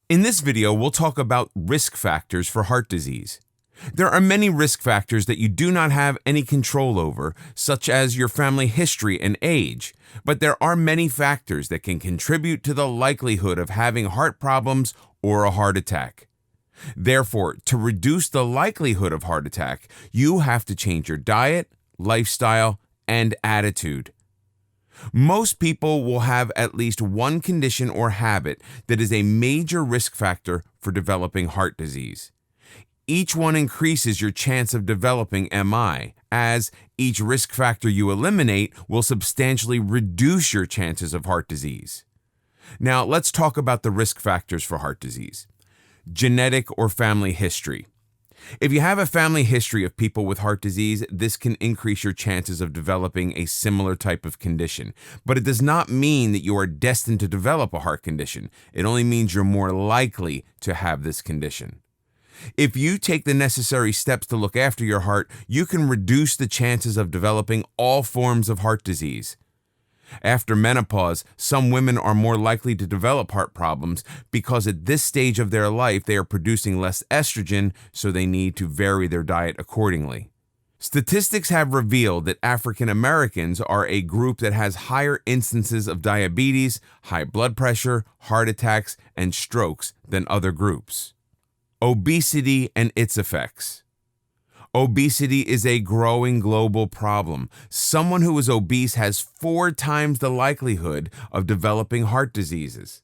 In this video, we'll talk about risk factors for heart disease. There are many risk factors that you do not have any control over, such as your family history and age, but there are many factors that can contribute to the likelihood of having heart problems or a heart attack. Therefore, to reduce the likelihood of heart attack, you have to change your diet, lifestyle, and attitude. Most people will have at least one condition or habit that is a major risk factor for developing heart disease. Each one increases your chance of developing MI, as each risk factor you eliminate will substantially reduce your chances of heart disease. Now, let's talk about the risk factors for heart disease. Genetic or family history. If you have a family history of people with heart disease, this can increase your chances of developing a similar type of condition. But it does not mean that you are destined to develop a heart condition. It only means you're more likely to have this condition. If you take the necessary steps to look after your heart, you can reduce the chances of developing all forms of heart disease. After menopause, some women are more likely to develop heart problems because at this stage of their life they are producing less estrogen, so they need to vary their diet accordingly. Statistics have revealed that African Americans are a group that has higher instances of diabetes, high blood pressure, heart attacks, and strokes than other groups. Obesity and its effects. Obesity is a growing global problem. Someone who is obese has 4 times the likelihood of developing heart diseases.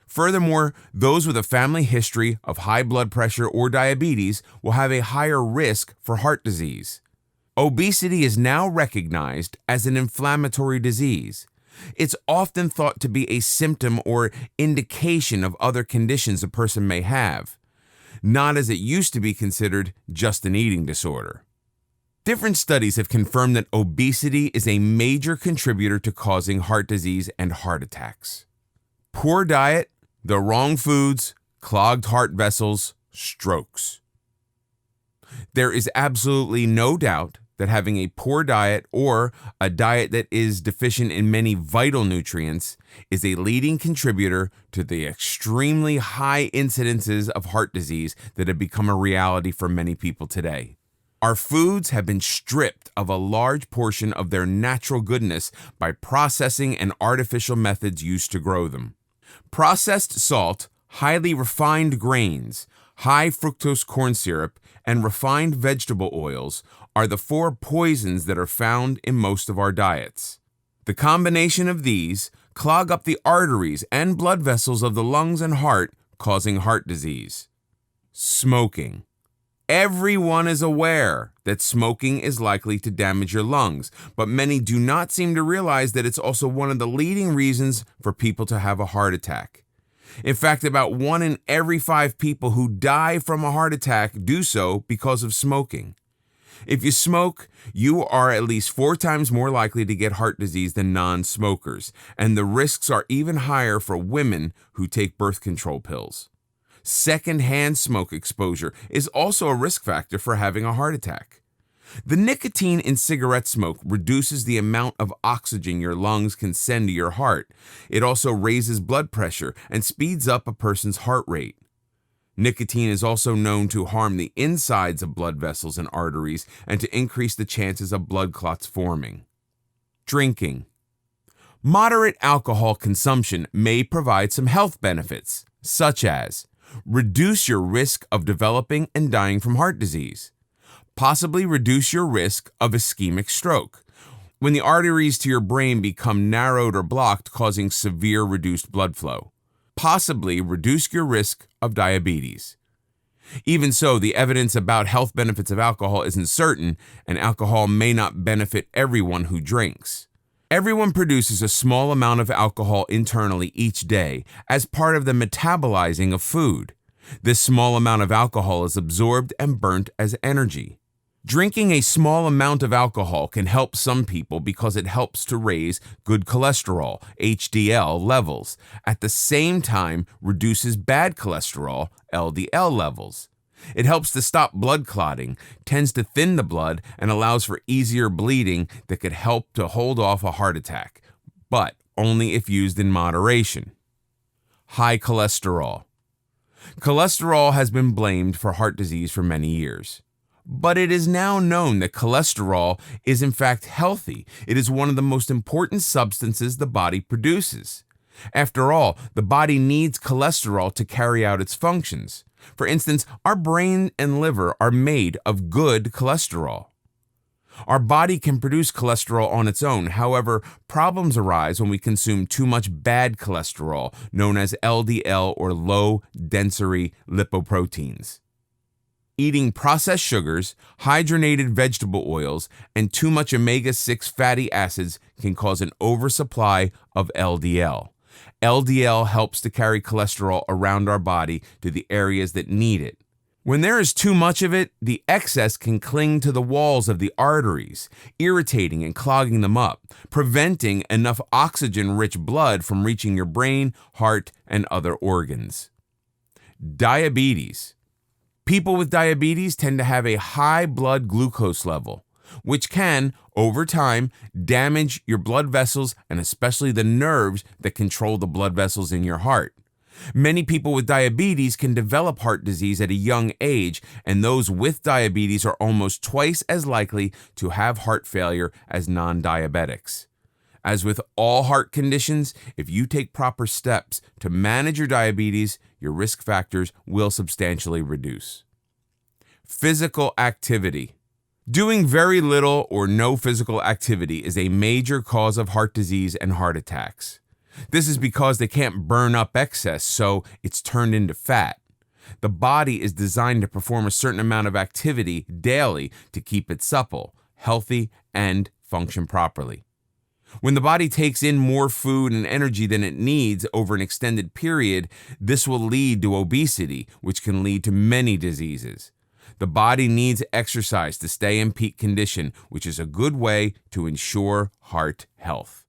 Furthermore, those with a family history of high blood pressure or diabetes will have a higher risk for heart disease. Obesity is now recognized as an inflammatory disease. It's often thought to be a symptom or indication of other conditions a person may have, not as it used to be considered just an eating disorder. Different studies have confirmed that obesity is a major contributor to causing heart disease and heart attacks. Poor diet, the wrong foods, clogged heart vessels, strokes. There is absolutely no doubt that having a poor diet or a diet that is deficient in many vital nutrients is a leading contributor to the extremely high incidences of heart disease that have become a reality for many people today. Our foods have been stripped of a large portion of their natural goodness by processing and artificial methods used to grow them. Processed salt, highly refined grains, high fructose corn syrup, and refined vegetable oils are the 4 poisons that are found in most of our diets. The combination of these clog up the arteries and blood vessels of the lungs and heart, causing heart disease. Smoking. Everyone is aware that smoking is likely to damage your lungs, but many do not seem to realize that it's also one of the leading reasons for people to have a heart attack. In fact, about 1 in every 5 people who die from a heart attack do so because of smoking. If you smoke, you are at least 4 times more likely to get heart disease than non-smokers, and the risks are even higher for women who take birth control pills. Secondhand smoke exposure is also a risk factor for having a heart attack. The nicotine in cigarette smoke reduces the amount of oxygen your lungs can send to your heart. It also raises blood pressure and speeds up a person's heart rate. Nicotine is also known to harm the insides of blood vessels and arteries and to increase the chances of blood clots forming. Drinking. Moderate alcohol consumption may provide some health benefits, such as reduce your risk of developing and dying from heart disease, possibly reduce your risk of ischemic stroke, when the arteries to your brain become narrowed or blocked, causing severe reduced blood flow, possibly reduce your risk of diabetes. Even so, the evidence about health benefits of alcohol isn't certain, and alcohol may not benefit everyone who drinks. Everyone produces a small amount of alcohol internally each day as part of the metabolizing of food. This small amount of alcohol is absorbed and burnt as energy. Drinking a small amount of alcohol can help some people because it helps to raise good cholesterol, HDL, levels, at the same time reduces bad cholesterol, LDL, levels. It helps to stop blood clotting, tends to thin the blood, and allows for easier bleeding that could help to hold off a heart attack, but only if used in moderation. High cholesterol. Cholesterol has been blamed for heart disease for many years. But it is now known that cholesterol is in fact healthy. It is one of the most important substances the body produces. After all, the body needs cholesterol to carry out its functions. For instance, our brain and liver are made of good cholesterol. Our body can produce cholesterol on its own. However, problems arise when we consume too much bad cholesterol, known as LDL or low-density lipoproteins. Eating processed sugars, hydrogenated vegetable oils, and too much omega-6 fatty acids can cause an oversupply of LDL. LDL helps to carry cholesterol around our body to the areas that need it. When there is too much of it, the excess can cling to the walls of the arteries, irritating and clogging them up, preventing enough oxygen-rich blood from reaching your brain, heart, and other organs. Diabetes. People with diabetes tend to have a high blood glucose level, which can, over time, damage your blood vessels and especially the nerves that control the blood vessels in your heart. Many people with diabetes can develop heart disease at a young age, and those with diabetes are almost twice as likely to have heart failure as non-diabetics. As with all heart conditions, if you take proper steps to manage your diabetes, your risk factors will substantially reduce. Physical activity. Doing very little or no physical activity is a major cause of heart disease and heart attacks. This is because they can't burn up excess, so it's turned into fat. The body is designed to perform a certain amount of activity daily to keep it supple, healthy, and function properly. When the body takes in more food and energy than it needs over an extended period, this will lead to obesity, which can lead to many diseases. The body needs exercise to stay in peak condition, which is a good way to ensure heart health.